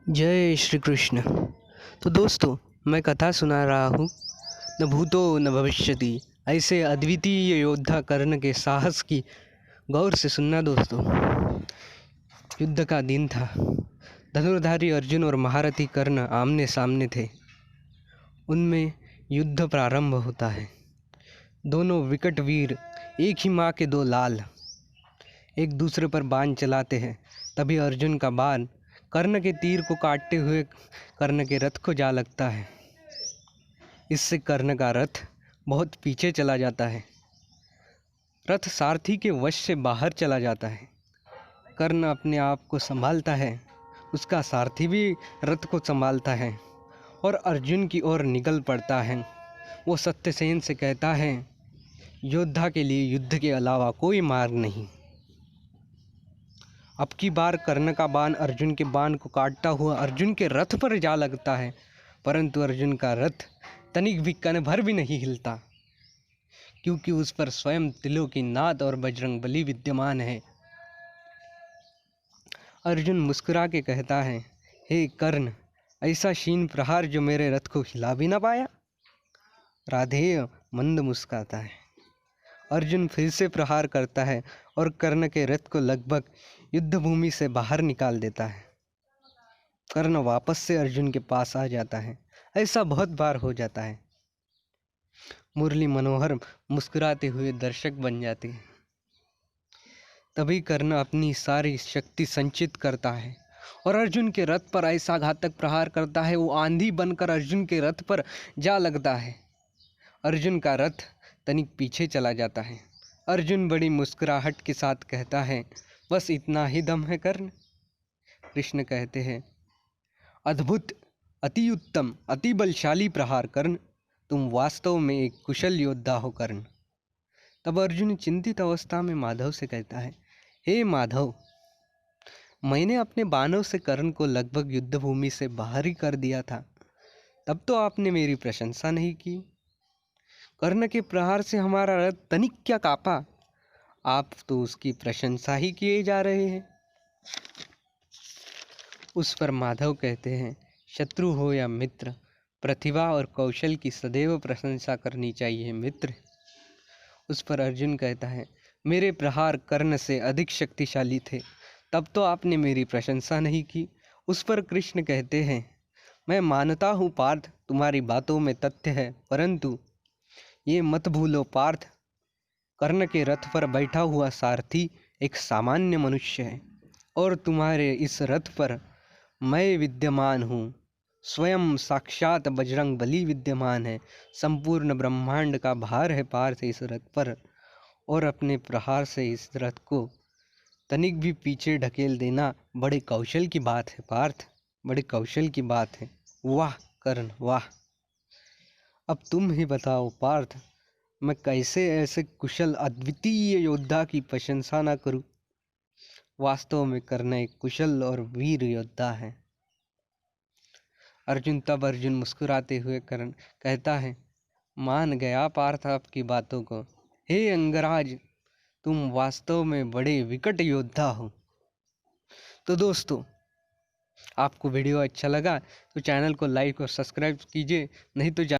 जय श्री कृष्ण। तो दोस्तों, मैं कथा सुना रहा हूँ न भूतो न भविष्यति, ऐसे अद्वितीय योद्धा कर्ण के साहस की गौर से सुनना दोस्तों। युद्ध का दिन था। धनुर्धारी अर्जुन और महारथी कर्ण आमने सामने थे। उनमें युद्ध प्रारंभ होता है। दोनों विकट वीर, एक ही माँ के दो लाल, एक दूसरे पर बाण चलाते हैं। तभी अर्जुन का बाण कर्ण के तीर को काटते हुए कर्ण के रथ को जा लगता है। इससे कर्ण का रथ बहुत पीछे चला जाता है। रथ सारथी के वश से बाहर चला जाता है। कर्ण अपने आप को संभालता है, उसका सारथी भी रथ को संभालता है और अर्जुन की ओर निकल पड़ता है। वो सत्यसेन से कहता है, योद्धा के लिए युद्ध के अलावा कोई मार्ग नहीं। अब की बार कर्ण का बाण अर्जुन के बाण को काटता हुआ अर्जुन के रथ पर जा लगता है, परंतु अर्जुन का रथ तनिक भी कण भर भी नहीं हिलता, क्योंकि उस पर स्वयं त्रिलोकीनाथ और बजरंगबली विद्यमान है। अर्जुन मुस्कुरा के कहता है, हे कर्ण, ऐसा क्षीण प्रहार जो मेरे रथ को हिला भी ना पाया। राधेय मंद मुस्काता है। अर्जुन फिर से प्रहार करता है और कर्ण के रथ को लगभग युद्ध भूमि से बाहर निकाल देता है। कर्ण वापस से अर्जुन के पास आ जाता है। ऐसा बहुत बार हो जाता है। मुरली मनोहर मुस्कुराते हुए दर्शक बन जाते हैं। तभी कर्ण अपनी सारी शक्ति संचित करता है और अर्जुन के रथ पर ऐसा घातक प्रहार करता है, वो आंधी बनकर अर्जुन के रथ पर जा लगता है। अर्जुन का रथ तनिक पीछे चला जाता है। अर्जुन बड़ी मुस्कुराहट के साथ कहता है, बस इतना ही दम है कर्ण। कृष्ण कहते हैं, अद्भुत, अति उत्तम, अति बलशाली प्रहार कर्ण, तुम वास्तव में एक कुशल योद्धा हो कर्ण। तब अर्जुन चिंतित अवस्था में माधव से कहता है, हे माधव, मैंने अपने बाणों से कर्ण को लगभग युद्ध भूमि से बाहर ही कर दिया था, तब तो आपने मेरी प्रशंसा नहीं की। कर्ण के प्रहार से हमारा रथ तनिक क्या कांपा, आप तो उसकी प्रशंसा ही किए जा रहे हैं। उस पर माधव कहते हैं, शत्रु हो या मित्र, प्रतिभा और कौशल की सदैव प्रशंसा करनी चाहिए मित्र। उस पर अर्जुन कहता है, मेरे प्रहार कर्ण से अधिक शक्तिशाली थे, तब तो आपने मेरी प्रशंसा नहीं की। उस पर कृष्ण कहते हैं, मैं मानता हूँ पार्थ, तुम्हारी बातों में तथ्य है, परंतु ये मत भूलो पार्थ, कर्ण के रथ पर बैठा हुआ सारथी एक सामान्य मनुष्य है और तुम्हारे इस रथ पर मैं विद्यमान हूँ। स्वयं साक्षात बजरंगबली विद्यमान है। संपूर्ण ब्रह्मांड का भार है पार्थ इस रथ पर, और अपने प्रहार से इस रथ को तनिक भी पीछे ढकेल देना बड़े कौशल की बात है पार्थ, बड़े कौशल की बात है। वाह कर्ण वाह। अब तुम ही बताओ पार्थ, मैं कैसे ऐसे कुशल अद्वितीय योद्धा की प्रशंसा न करूं। वास्तव में कर्ण एक कुशल और वीर योद्धा है। अर्जुन मुस्कुराते हुए कर्ण कहता है, मान गया पार्थ आपकी बातों को। हे अंगराज, तुम वास्तव में बड़े विकट योद्धा हो। तो दोस्तों, आपको वीडियो अच्छा लगा तो चैनल को लाइक और सब्सक्राइब कीजिए, नहीं तो